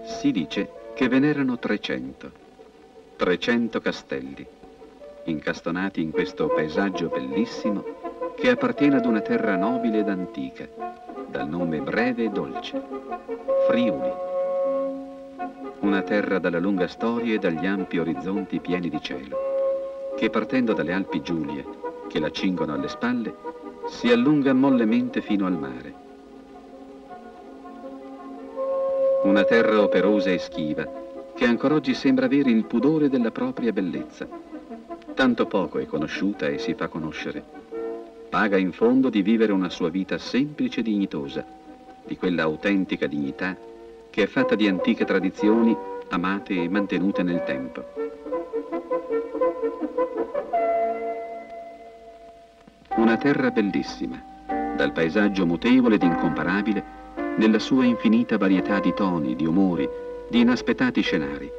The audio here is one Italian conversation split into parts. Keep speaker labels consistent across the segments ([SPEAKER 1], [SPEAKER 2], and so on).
[SPEAKER 1] Si dice che ve n'erano 300 castelli, incastonati in questo paesaggio bellissimo che appartiene ad una terra nobile ed antica, dal nome breve e dolce, Friuli. Una terra dalla lunga storia e dagli ampi orizzonti pieni di cielo, che partendo dalle Alpi Giulie, che la cingono alle spalle, si allunga mollemente fino al mare. Una terra operosa e schiva, che ancora oggi sembra avere il pudore della propria bellezza. Tanto poco è conosciuta e si fa conoscere. Paga in fondo di vivere una sua vita semplice e dignitosa, di quella autentica dignità che è fatta di antiche tradizioni amate e mantenute nel tempo. Una terra bellissima, dal paesaggio mutevole ed incomparabile, nella sua infinita varietà di toni, di umori, di inaspettati scenari,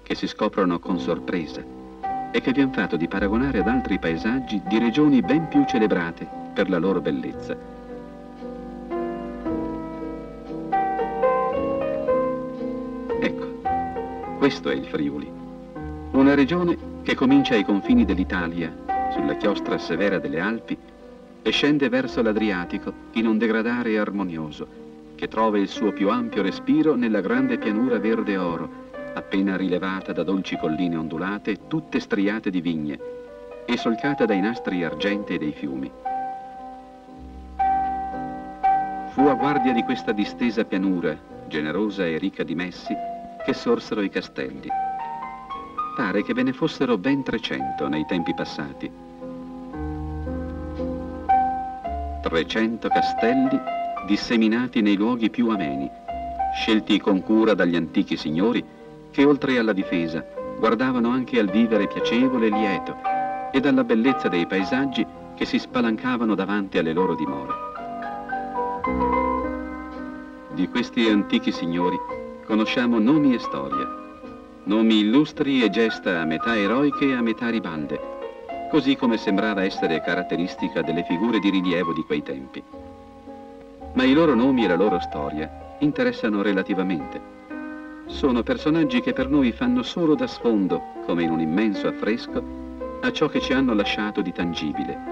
[SPEAKER 1] che si scoprono con sorpresa e che vi hanno fatto di paragonare ad altri paesaggi di regioni ben più celebrate per la loro bellezza. Ecco, questo è il Friuli, una regione che comincia ai confini dell'Italia, sulla chiostra severa delle Alpi, e scende verso l'Adriatico in un degradare armonioso, che trova il suo più ampio respiro nella grande pianura verde oro, appena rilevata da dolci colline ondulate, tutte striate di vigne, e solcata dai nastri argentei dei fiumi. Fu a guardia di questa distesa pianura, generosa e ricca di messi, che sorsero i castelli. Pare che ve ne fossero ben 300 nei tempi passati. 300 castelli disseminati nei luoghi più ameni, scelti con cura dagli antichi signori che oltre alla difesa guardavano anche al vivere piacevole e lieto e alla bellezza dei paesaggi che si spalancavano davanti alle loro dimore. Di questi antichi signori conosciamo nomi e storia, nomi illustri e gesta a metà eroiche e a metà ribalde, così come sembrava essere caratteristica delle figure di rilievo di quei tempi. Ma i loro nomi e la loro storia interessano relativamente. Sono personaggi che per noi fanno solo da sfondo, come in un immenso affresco, a ciò che ci hanno lasciato di tangibile.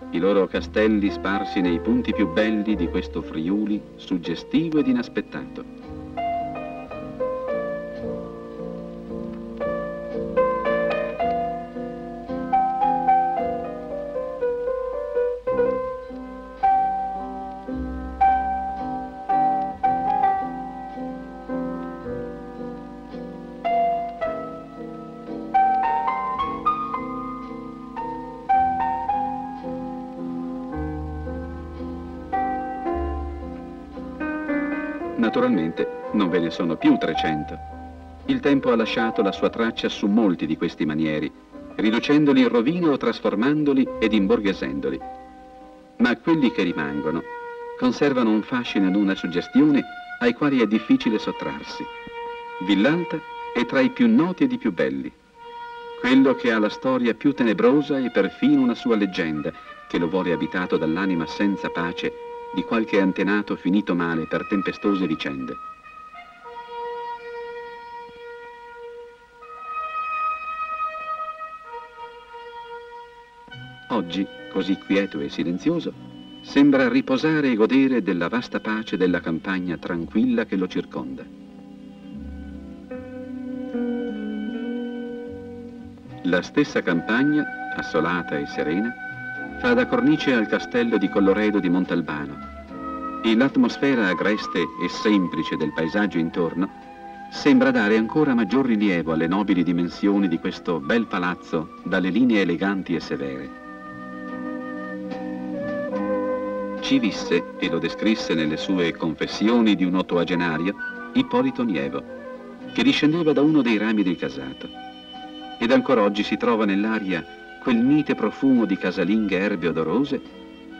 [SPEAKER 1] I loro castelli sparsi nei punti più belli di questo Friuli suggestivo ed inaspettato. Naturalmente non ve ne sono più 300. Il tempo ha lasciato la sua traccia su molti di questi manieri, riducendoli in rovina o trasformandoli ed imborghesendoli. Ma quelli che rimangono conservano un fascino ed una suggestione ai quali è difficile sottrarsi. Villalta è tra i più noti ed i più belli. Quello che ha la storia più tenebrosa e perfino una sua leggenda, che lo vuole abitato dall'anima senza pace di qualche antenato finito male per tempestose vicende. Oggi, così quieto e silenzioso, sembra riposare e godere della vasta pace della campagna tranquilla che lo circonda. La stessa campagna, assolata e serena, fa da cornice al castello di Colloredo di Montalbano e l'atmosfera agreste e semplice del paesaggio intorno sembra dare ancora maggior rilievo alle nobili dimensioni di questo bel palazzo dalle linee eleganti e severe. Ci visse, e lo descrisse nelle sue Confessioni di un ottoagenario, Ippolito Nievo, che discendeva da uno dei rami del Casato. Ed ancora oggi si trova nell'aria quel mite profumo di casalinghe erbe odorose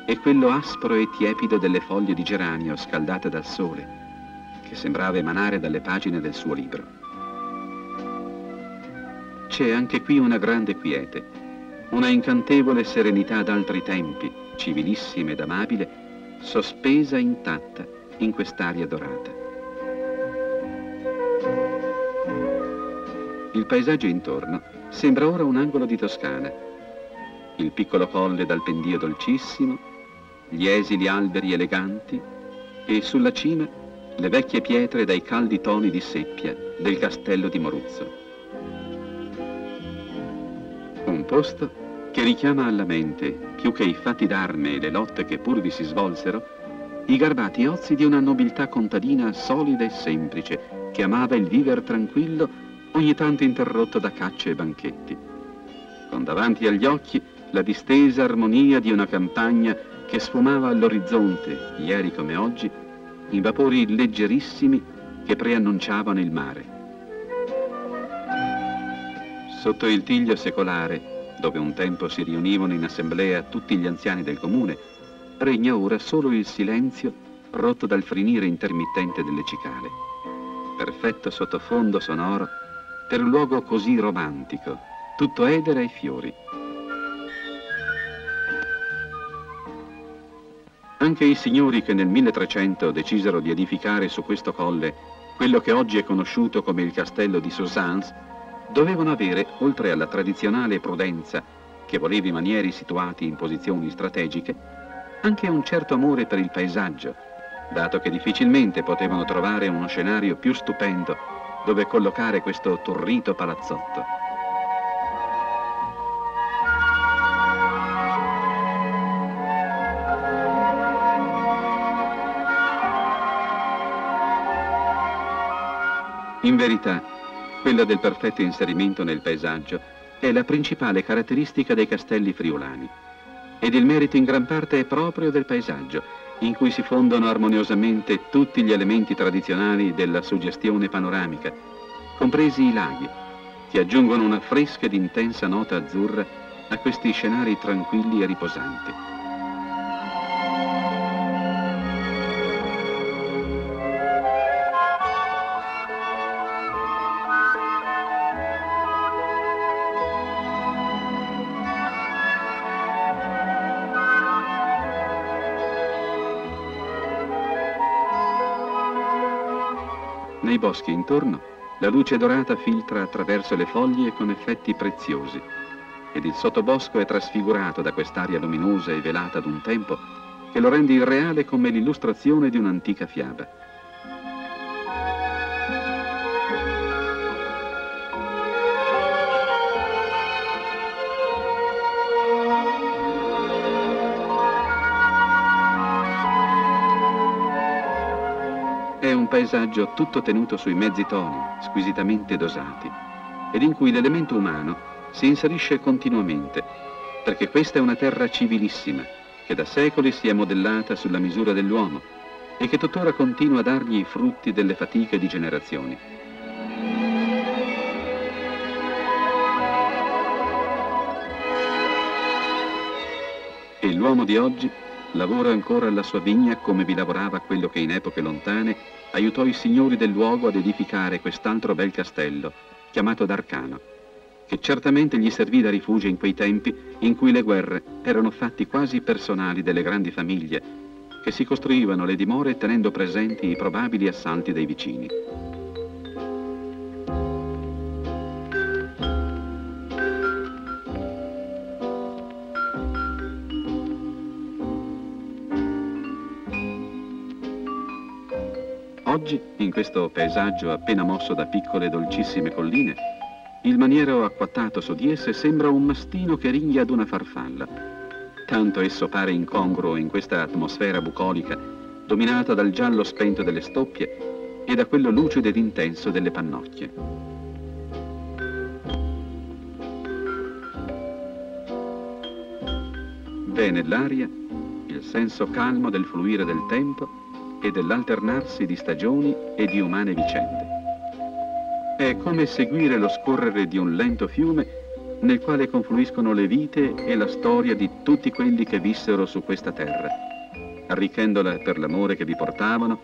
[SPEAKER 1] e quello aspro e tiepido delle foglie di geranio scaldate dal sole, che sembrava emanare dalle pagine del suo libro. C'è anche qui una grande quiete, una incantevole serenità d'altri tempi, civilissima ed amabile, sospesa intatta in quest'aria dorata. Il paesaggio intorno sembra ora un angolo di Toscana. Il piccolo colle dal pendio dolcissimo, gli esili alberi eleganti e sulla cima le vecchie pietre dai caldi toni di seppia del castello di Moruzzo. Un posto che richiama alla mente, più che i fatti d'arme e le lotte che pur vi si svolsero, i garbati ozi di una nobiltà contadina solida e semplice, che amava il viver tranquillo, ogni tanto interrotto da cacce e banchetti, con davanti agli occhi la distesa armonia di una campagna che sfumava all'orizzonte, ieri come oggi, in vapori leggerissimi che preannunciavano il mare. Sotto il tiglio secolare, dove un tempo si riunivano in assemblea tutti gli anziani del comune, regna ora solo il silenzio rotto dal frinire intermittente delle cicale. Perfetto sottofondo sonoro per un luogo così romantico, tutto edera e fiori. Anche i signori che nel 1300 decisero di edificare su questo colle quello che oggi è conosciuto come il castello di Soissons, dovevano avere, oltre alla tradizionale prudenza che voleva i manieri situati in posizioni strategiche, anche un certo amore per il paesaggio, dato che difficilmente potevano trovare uno scenario più stupendo dove collocare questo turrito palazzotto. In verità, quella del perfetto inserimento nel paesaggio è la principale caratteristica dei castelli friulani, ed il merito in gran parte è proprio del paesaggio, in cui si fondono armoniosamente tutti gli elementi tradizionali della suggestione panoramica, compresi i laghi, che aggiungono una fresca ed intensa nota azzurra a questi scenari tranquilli e riposanti. Nei boschi intorno, la luce dorata filtra attraverso le foglie con effetti preziosi, ed il sottobosco è trasfigurato da quest'aria luminosa e velata d'un tempo che lo rende irreale come l'illustrazione di un'antica fiaba. È un paesaggio tutto tenuto sui mezzi toni, squisitamente dosati, ed in cui l'elemento umano si inserisce continuamente, perché questa è una terra civilissima, che da secoli si è modellata sulla misura dell'uomo e che tuttora continua a dargli i frutti delle fatiche di generazioni. E l'uomo di oggi lavora ancora alla sua vigna come vi lavorava quello che in epoche lontane aiutò i signori del luogo ad edificare quest'altro bel castello, chiamato d'Arcano, che certamente gli servì da rifugio in quei tempi in cui le guerre erano fatti quasi personali delle grandi famiglie, che si costruivano le dimore tenendo presenti i probabili assalti dei vicini. Oggi, in questo paesaggio appena mosso da piccole e dolcissime colline, il maniero acquattato su di esse sembra un mastino che ringhia ad una farfalla. Tanto esso pare incongruo in questa atmosfera bucolica, dominata dal giallo spento delle stoppie e da quello lucido ed intenso delle pannocchie. V'è nell'aria il senso calmo del fluire del tempo e dell'alternarsi di stagioni e di umane vicende. È come seguire lo scorrere di un lento fiume nel quale confluiscono le vite e la storia di tutti quelli che vissero su questa terra, arricchendola per l'amore che vi portavano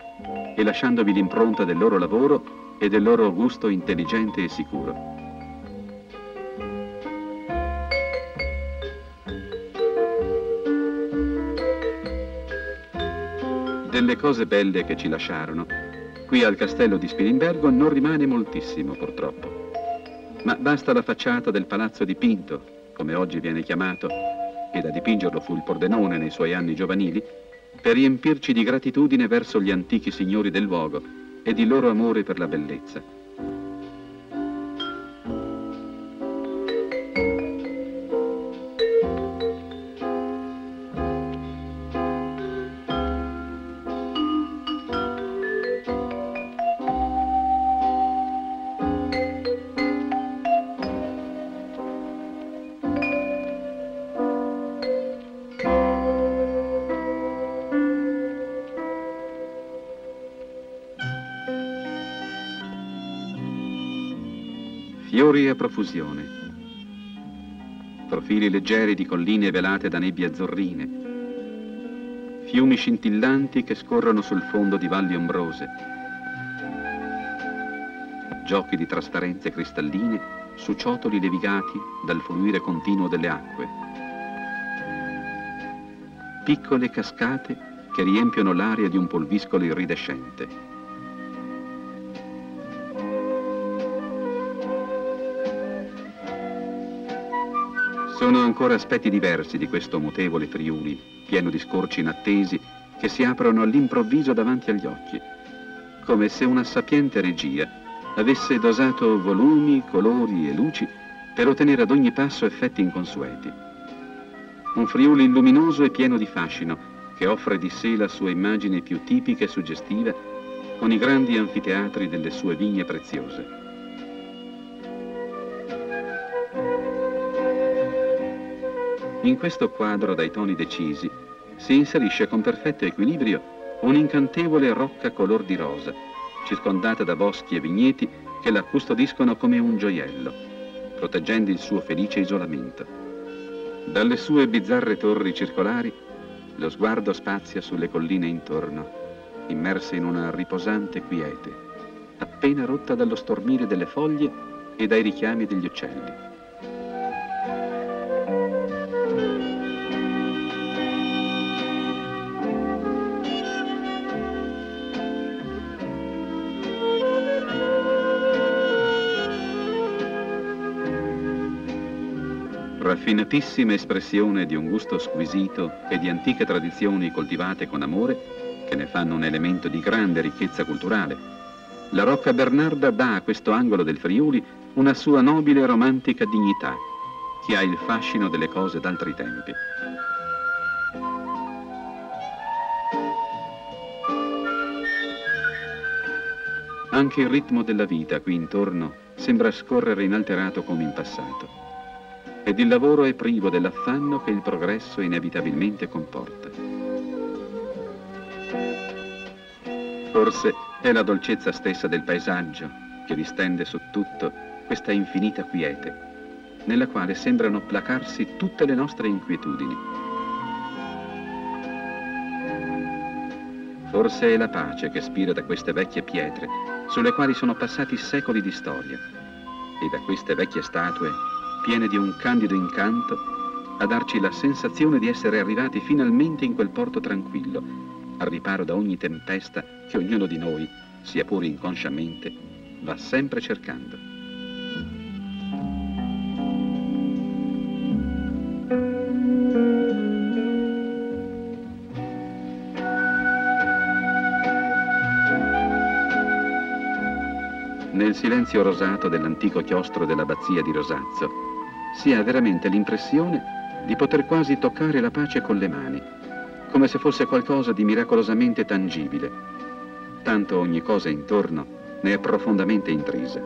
[SPEAKER 1] e lasciandovi l'impronta del loro lavoro e del loro gusto intelligente e sicuro. Delle cose belle che ci lasciarono, qui al castello di Spilimbergo non rimane moltissimo, purtroppo. Ma basta la facciata del palazzo dipinto, come oggi viene chiamato, e da dipingerlo fu il Pordenone nei suoi anni giovanili, per riempirci di gratitudine verso gli antichi signori del luogo e di loro amore per la bellezza. Fiori a profusione, profili leggeri di colline velate da nebbie azzurrine, fiumi scintillanti che scorrono sul fondo di valli ombrose, giochi di trasparenze cristalline su ciotoli levigati dal fluire continuo delle acque, piccole cascate che riempiono l'aria di un pulviscolo iridescente. Sono ancora aspetti diversi di questo mutevole Friuli, pieno di scorci inattesi che si aprono all'improvviso davanti agli occhi, come se una sapiente regia avesse dosato volumi, colori e luci per ottenere ad ogni passo effetti inconsueti. Un Friuli luminoso e pieno di fascino che offre di sé la sua immagine più tipica e suggestiva con i grandi anfiteatri delle sue vigne preziose. In questo quadro dai toni decisi si inserisce con perfetto equilibrio un'incantevole rocca color di rosa, circondata da boschi e vigneti che la custodiscono come un gioiello, proteggendo il suo felice isolamento. Dalle sue bizzarre torri circolari, lo sguardo spazia sulle colline intorno, immerse in una riposante quiete, appena rotta dallo stormire delle foglie e dai richiami degli uccelli. Raffinatissima espressione di un gusto squisito e di antiche tradizioni coltivate con amore, che ne fanno un elemento di grande ricchezza culturale, la Rocca Bernarda dà a questo angolo del Friuli una sua nobile e romantica dignità, che ha il fascino delle cose d'altri tempi. Anche il ritmo della vita qui intorno sembra scorrere inalterato come in passato. Ed il lavoro è privo dell'affanno che il progresso inevitabilmente comporta. Forse è la dolcezza stessa del paesaggio che distende su tutto questa infinita quiete, nella quale sembrano placarsi tutte le nostre inquietudini. Forse è la pace che spira da queste vecchie pietre, sulle quali sono passati secoli di storia, e da queste vecchie statue piene di un candido incanto, a darci la sensazione di essere arrivati finalmente in quel porto tranquillo, al riparo da ogni tempesta che ognuno di noi, sia pure inconsciamente, va sempre cercando. Nel silenzio rosato dell'antico chiostro dell'abbazia di Rosazzo si ha veramente l'impressione di poter quasi toccare la pace con le mani, come se fosse qualcosa di miracolosamente tangibile, tanto ogni cosa intorno ne è profondamente intrisa.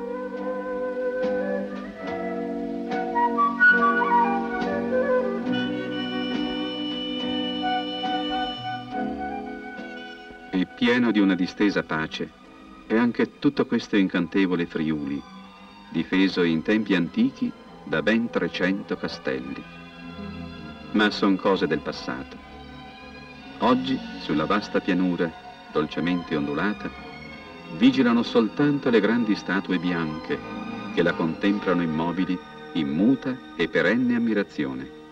[SPEAKER 1] E pieno di una distesa pace è anche tutto questo incantevole Friuli, difeso in tempi antichi da ben 300 castelli. Ma son cose del passato. Oggi, sulla vasta pianura, dolcemente ondulata, vigilano soltanto le grandi statue bianche che la contemplano immobili in muta e perenne ammirazione.